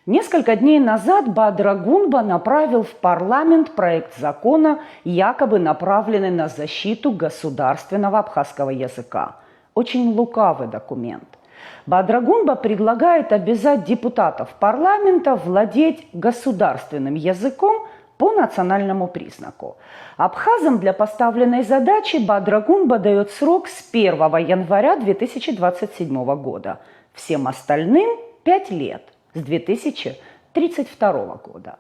Несколько дней назад Бадра Гунба направил в парламент проект закона, якобы направленный на защиту государственного абхазского языка. Очень лукавый документ. Бадра Гунба предлагает обязать депутатов парламента владеть государственным языком по национальному признаку. Абхазам для поставленной задачи Бадра Гунба дает срок с 1 января 2027 года. Всем остальным 5 лет. С 2032 года.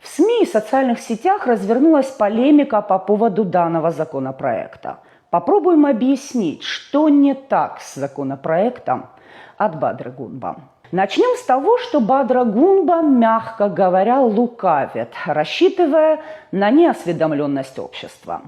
В СМИ и социальных сетях развернулась полемика по поводу данного законопроекта. Попробуем объяснить, что не так с законопроектом от Бадры Гунба. Начнем с того, что Бадра Гунба, мягко говоря, лукавит, рассчитывая на неосведомленность общества.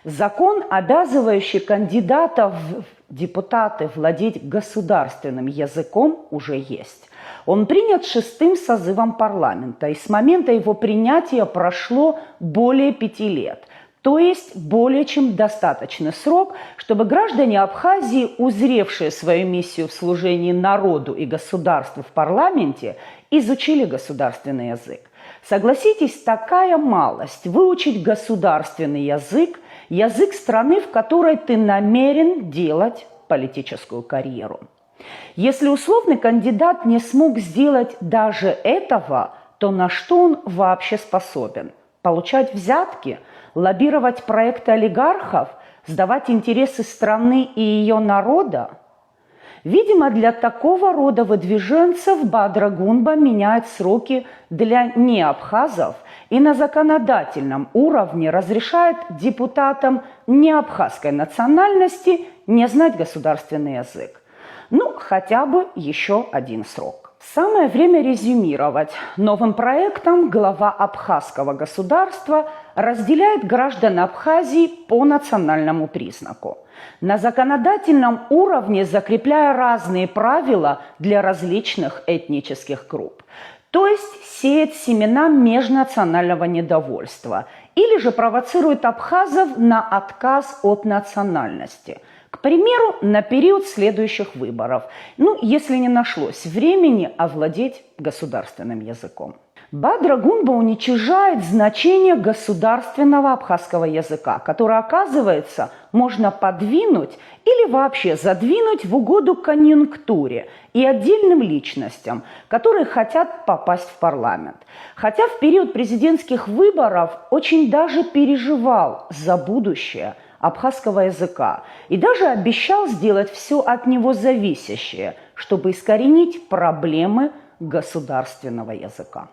Закон, обязывающий кандидатов в депутаты владеть государственным языком, уже есть. Он принят 6-м созывом парламента, и с момента его принятия прошло более 5 лет. То есть более чем достаточный срок, чтобы граждане Абхазии, узревшие свою миссию в служении народу и государству в парламенте, изучили государственный язык. Согласитесь, такая малость – выучить государственный язык, язык страны, в которой ты намерен делать политическую карьеру. Если условный кандидат не смог сделать даже этого, то на что он вообще способен? Получать взятки, лоббировать проекты олигархов, сдавать интересы страны и ее народа? Видимо, для такого рода выдвиженцев Бадра Гунба меняет сроки для неабхазов и на законодательном уровне разрешает депутатам неабхазской национальности не знать государственный язык. Ну, хотя бы еще один срок. Самое время резюмировать. Новым проектом глава абхазского государства разделяет граждан Абхазии по национальному признаку. На законодательном уровне закрепляя разные правила для различных этнических групп. То есть сеет семена межнационального недовольства или же провоцирует абхазов на отказ от национальности. К примеру, на период следующих выборов, если не нашлось времени овладеть государственным языком. Бадра Гунба уничижает значение государственного абхазского языка, которое, оказывается, можно подвинуть или вообще задвинуть в угоду конъюнктуре и отдельным личностям, которые хотят попасть в парламент. Хотя в период президентских выборов очень даже переживал за будущее абхазского языка и даже обещал сделать все от него зависящее, чтобы искоренить проблемы государственного языка.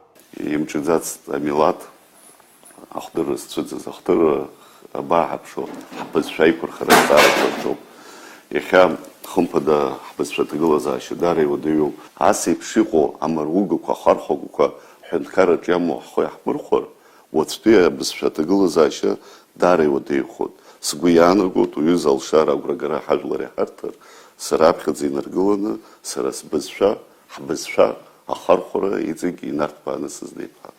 Сгуянагот уюзал шара уграгара хажлари хартер, сарабхадзи наргулана, сарасбызша, хбызша, ахархура язык и нартпана создейпа.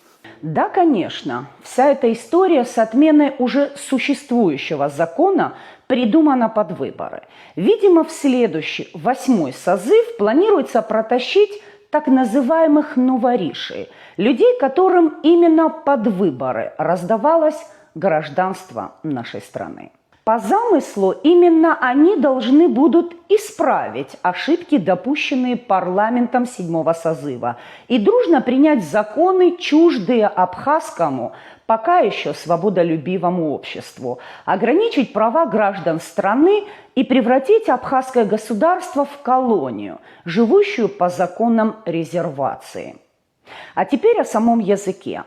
Да, конечно, вся эта история с отменой уже существующего закона придумана под выборы. Видимо, в следующий 8-й созыв планируется протащить так называемых новоришей, людей, которым именно под выборы раздавалось гражданство нашей страны. По замыслу, именно они должны будут исправить ошибки, допущенные парламентом 7-го созыва, и дружно принять законы, чуждые абхазскому, пока еще свободолюбивому обществу, ограничить права граждан страны и превратить абхазское государство в колонию, живущую по законам резервации. А теперь о самом языке.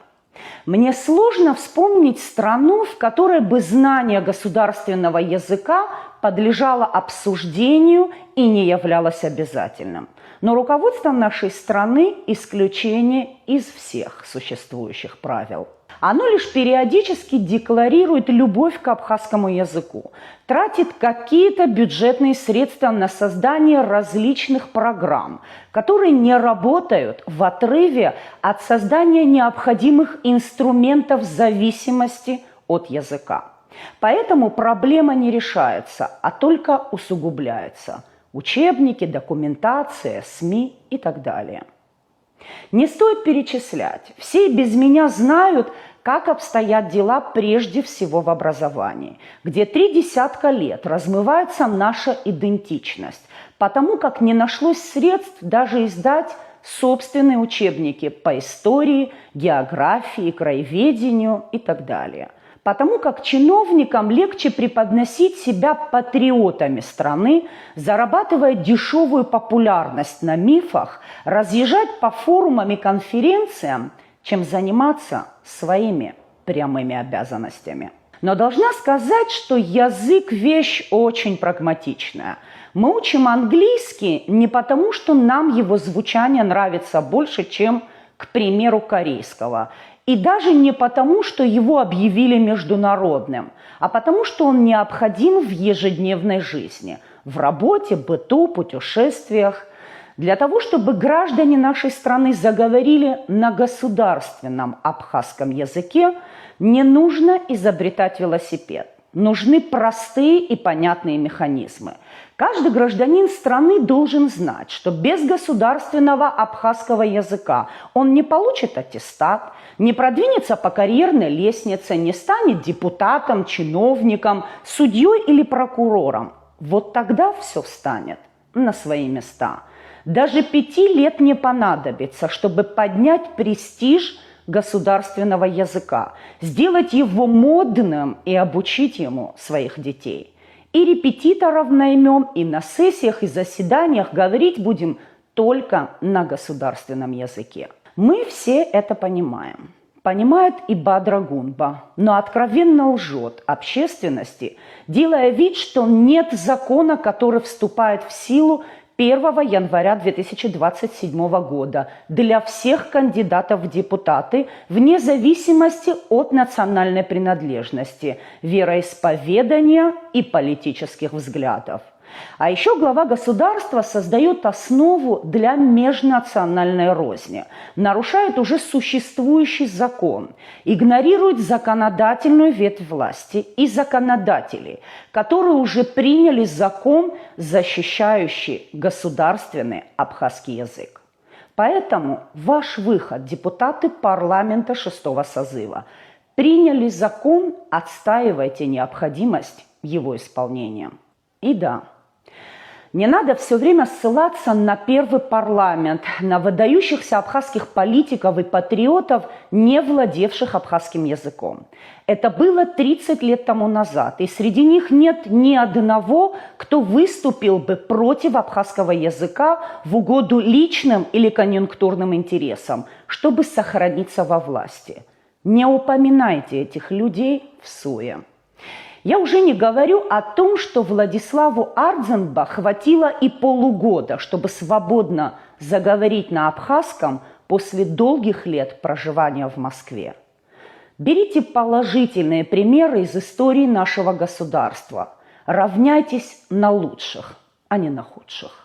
Мне сложно вспомнить страну, в которой бы знание государственного языка подлежало обсуждению и не являлось обязательным. Но руководство нашей страны – исключение из всех существующих правил. Оно лишь периодически декларирует любовь к абхазскому языку, тратит какие-то бюджетные средства на создание различных программ, которые не работают в отрыве от создания необходимых инструментов зависимости от языка. Поэтому проблема не решается, а только усугубляется. Учебники, документация, СМИ и так далее. Не стоит перечислять. Все без меня знают, как обстоят дела прежде всего в образовании, где 30 лет размывается наша идентичность, потому как не нашлось средств даже издать собственные учебники по истории, географии, краеведению и так далее. Потому как чиновникам легче преподносить себя патриотами страны, зарабатывая дешевую популярность на мифах, разъезжать по форумам и конференциям, чем заниматься своими прямыми обязанностями. Но должна сказать, что язык – вещь очень прагматичная. Мы учим английский не потому, что нам его звучание нравится больше, чем, к примеру, корейского. И даже не потому, что его объявили международным, а потому, что он необходим в ежедневной жизни, в работе, быту, путешествиях. Для того, чтобы граждане нашей страны заговорили на государственном абхазском языке, не нужно изобретать велосипед. Нужны простые и понятные механизмы. Каждый гражданин страны должен знать, что без государственного абхазского языка он не получит аттестат, не продвинется по карьерной лестнице, не станет депутатом, чиновником, судьей или прокурором. Вот тогда все встанет на свои места. Даже 5 лет не понадобится, чтобы поднять престиж государственного языка, сделать его модным и обучить ему своих детей. И репетиторов наймем, и на сессиях и заседаниях говорить будем только на государственном языке. Мы все это понимаем. Понимает и Бадра Гунба, но откровенно лжет общественности, делая вид, что нет закона, который вступает в силу 1 января 2027 года для всех кандидатов в депутаты вне зависимости от национальной принадлежности, вероисповедания и политических взглядов. А еще глава государства создает основу для межнациональной розни, нарушает уже существующий закон, игнорирует законодательную ветвь власти и законодателей, которые уже приняли закон, защищающий государственный абхазский язык. Поэтому ваш выход, депутаты парламента 6-го созыва, приняли закон, отстаивайте необходимость его исполнения. И да, не надо все время ссылаться на первый парламент, на выдающихся абхазских политиков и патриотов, не владевших абхазским языком. Это было 30 лет тому назад, и среди них нет ни одного, кто выступил бы против абхазского языка в угоду личным или конъюнктурным интересам, чтобы сохраниться во власти. Не упоминайте этих людей всуе. Я уже не говорю о том, что Владиславу Ардзенба хватило и полугода, чтобы свободно заговорить на абхазском после долгих лет проживания в Москве. Берите положительные примеры из истории нашего государства. Равняйтесь на лучших, а не на худших.